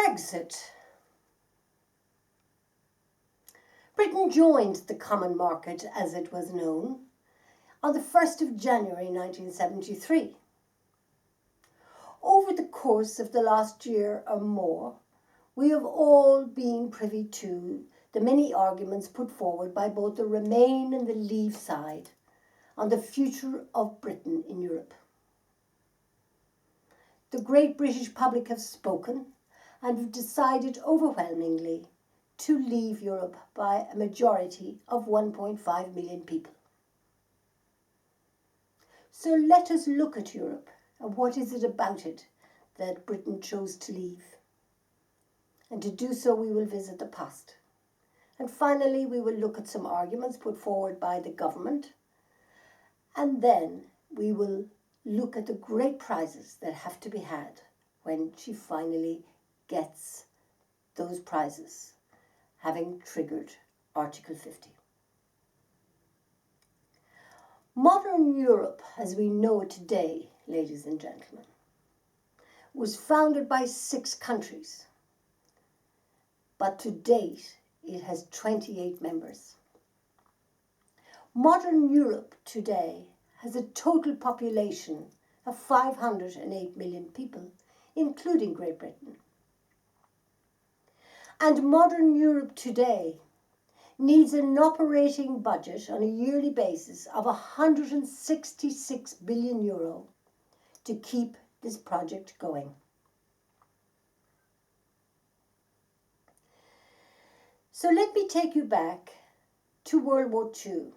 Brexit. Britain joined the Common Market, as it was known, on the 1st of January 1973. Over the course of the last year or more, we have all been privy to the many arguments put forward by both the Remain and the Leave side on the future of Britain in Europe. The great British public have spoken and have decided overwhelmingly to leave Europe by a majority of 1.5 million people. So let us look at Europe and what is it about it that Britain chose to leave. And to do so, we will visit the past. And finally, we will look at some arguments put forward by the government. And then we will look at the great prizes that have to be had when she finally gets those prizes, having triggered Article 50. Modern Europe, as we know it today, ladies and gentlemen, was founded by 6 countries. But to date, it has 28 members. Modern Europe today has a total population of 508 million people, including Great Britain. And modern Europe today needs an operating budget on a yearly basis of €166 billion to keep this project going. So let me take you back to World War II.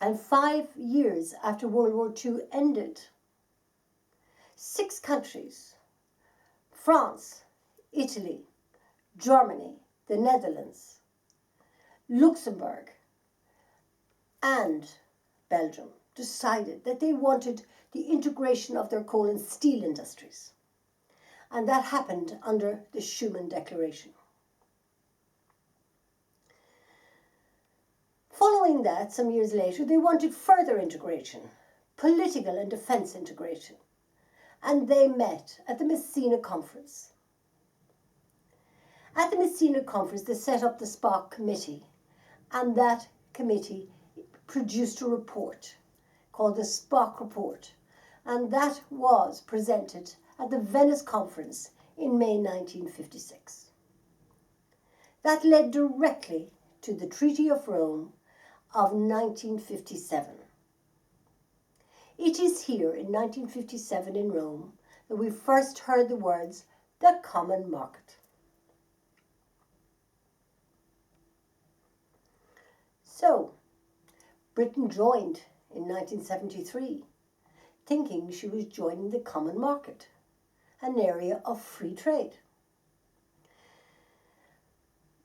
And 5 years after World War II ended, 6 countries, France, Italy, Germany, the Netherlands, Luxembourg, and Belgium, decided that they wanted the integration of their coal and steel industries. And that happened under the Schuman Declaration. Following that, some years later, they wanted further integration, political and defence integration, and they met at the Messina Conference. At the Messina Conference, they set up the Spock Committee, and that committee produced a report called the Spock Report, and that was presented at the Venice Conference in May 1956. That led directly to the Treaty of Rome of 1957. It is here in 1957 in Rome that we first heard the words, the common market. So, Britain joined in 1973, thinking she was joining the common market, an area of free trade.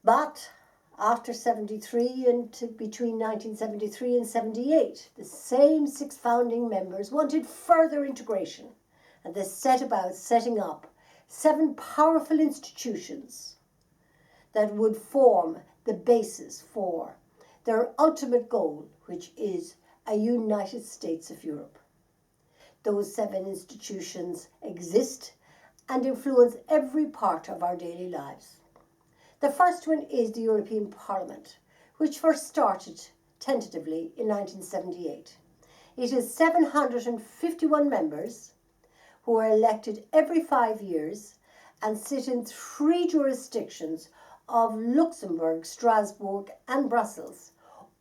But after 73 and between 1973 and 78, the same 6 founding members wanted further integration, and they set about setting up 7 powerful institutions that would form the basis for their ultimate goal, which is a United States of Europe. Those 7 institutions exist and influence every part of our daily lives. The first one is the European Parliament, which first started tentatively in 1978. It has 751 members who are elected every 5 years and sit in 3 jurisdictions of Luxembourg, Strasbourg, and Brussels,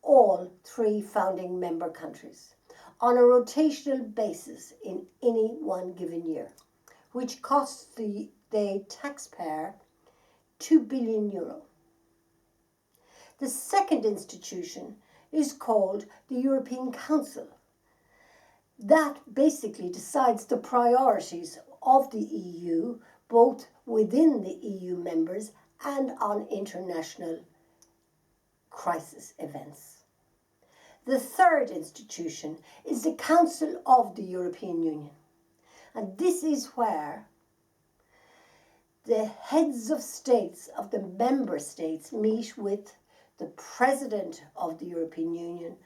all 3 founding member countries, on a rotational basis in any one given year, which costs the taxpayer €2 billion. The second institution is called the European Council. That basically decides the priorities of the EU, both within the EU members and on international crisis events. The third institution is the Council of the European Union. And this is where the heads of states of the member states meet with the President of the European Union,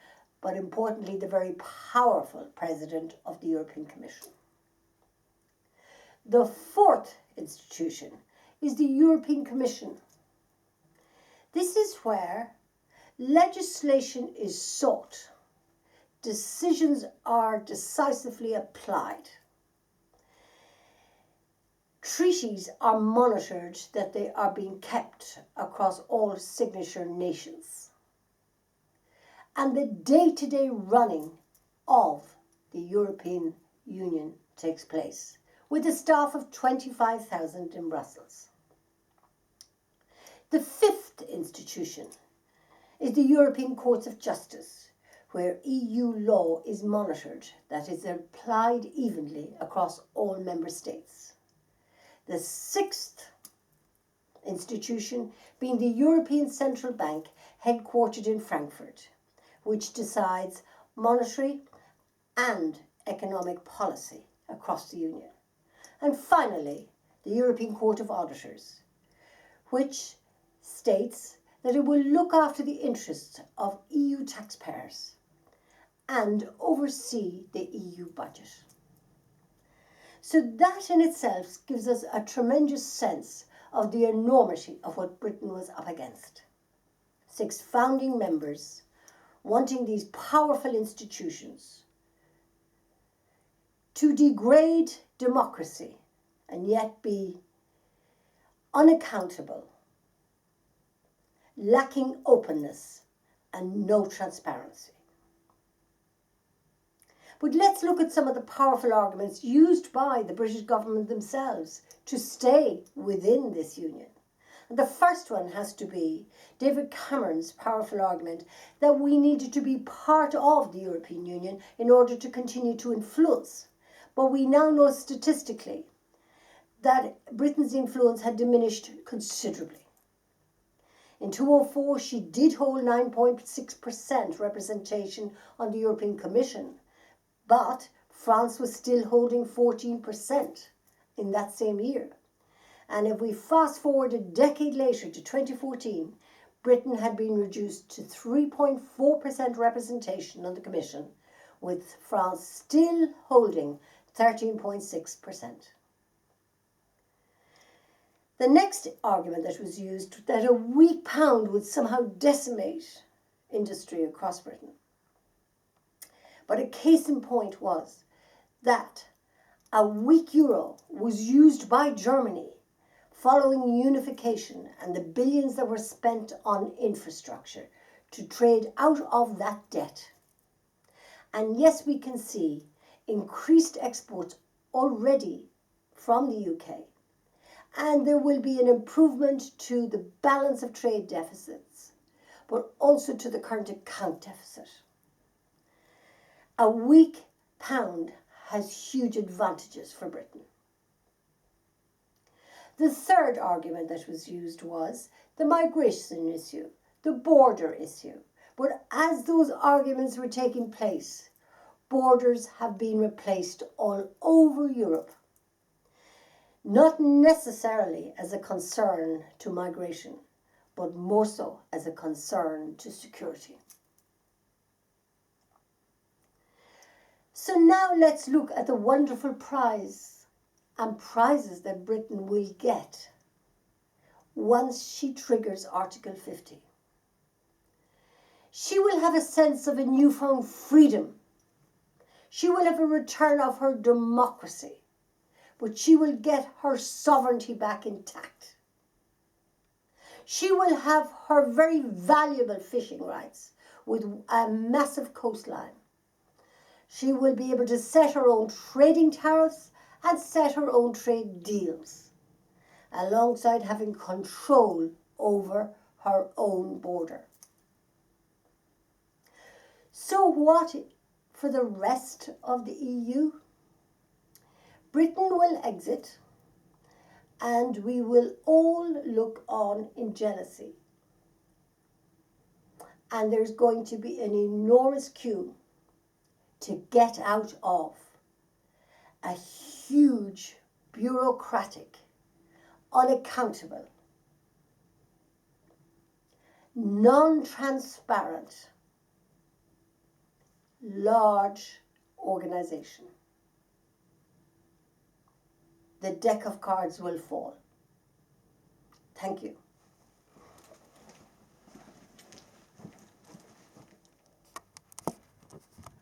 but importantly, the very powerful President of the European Commission. The fourth institution is the European Commission. This is where legislation is sought, decisions are decisively applied, treaties are monitored that they are being kept across all signature nations, and the day-to-day running of the European Union takes place, with a staff of 25,000 in Brussels. The fifth institution is the European Courts of Justice, where EU law is monitored, that is applied evenly across all member states. The sixth institution being the European Central Bank, headquartered in Frankfurt, which decides monetary and economic policy across the Union. And finally, the European Court of Auditors, which states that it will look after the interests of EU taxpayers and oversee the EU budget. So that in itself gives us a tremendous sense of the enormity of what Britain was up against. 6 founding members wanting these powerful institutions to degrade democracy and yet be unaccountable, lacking openness and no transparency. But let's look at some of the powerful arguments used by the British government themselves to stay within this union. And the first one has to be David Cameron's powerful argument that we needed to be part of the European Union in order to continue to influence. But we now know statistically that Britain's influence had diminished considerably. In 2004, she did hold 9.6% representation on the European Commission, but France was still holding 14% in that same year. And if we fast forward a decade later to 2014, Britain had been reduced to 3.4% representation on the Commission, with France still holding 13.6%. The next argument that was used, that a weak pound would somehow decimate industry across Britain. But a case in point was that a weak euro was used by Germany following unification and the billions that were spent on infrastructure to trade out of that debt. And yes, we can see increased exports already from the UK. And there will be an improvement to the balance of trade deficits, but also to the current account deficit. A weak pound has huge advantages for Britain. The third argument that was used was the migration issue, the border issue. But as those arguments were taking place, borders have been replaced all over Europe. Not necessarily as a concern to migration, but more so as a concern to security. So now let's look at the wonderful prize and prizes that Britain will get once she triggers Article 50. She will have a sense of a newfound freedom. She will have a return of her democracy. But she will get her sovereignty back intact. She will have her very valuable fishing rights with a massive coastline. She will be able to set her own trading tariffs and set her own trade deals, alongside having control over her own border. So what for the rest of the EU? Britain will exit, and we will all look on in jealousy. And there's going to be an enormous queue to get out of a huge, bureaucratic, unaccountable, non-transparent, large organization. The deck of cards will fall. Thank you.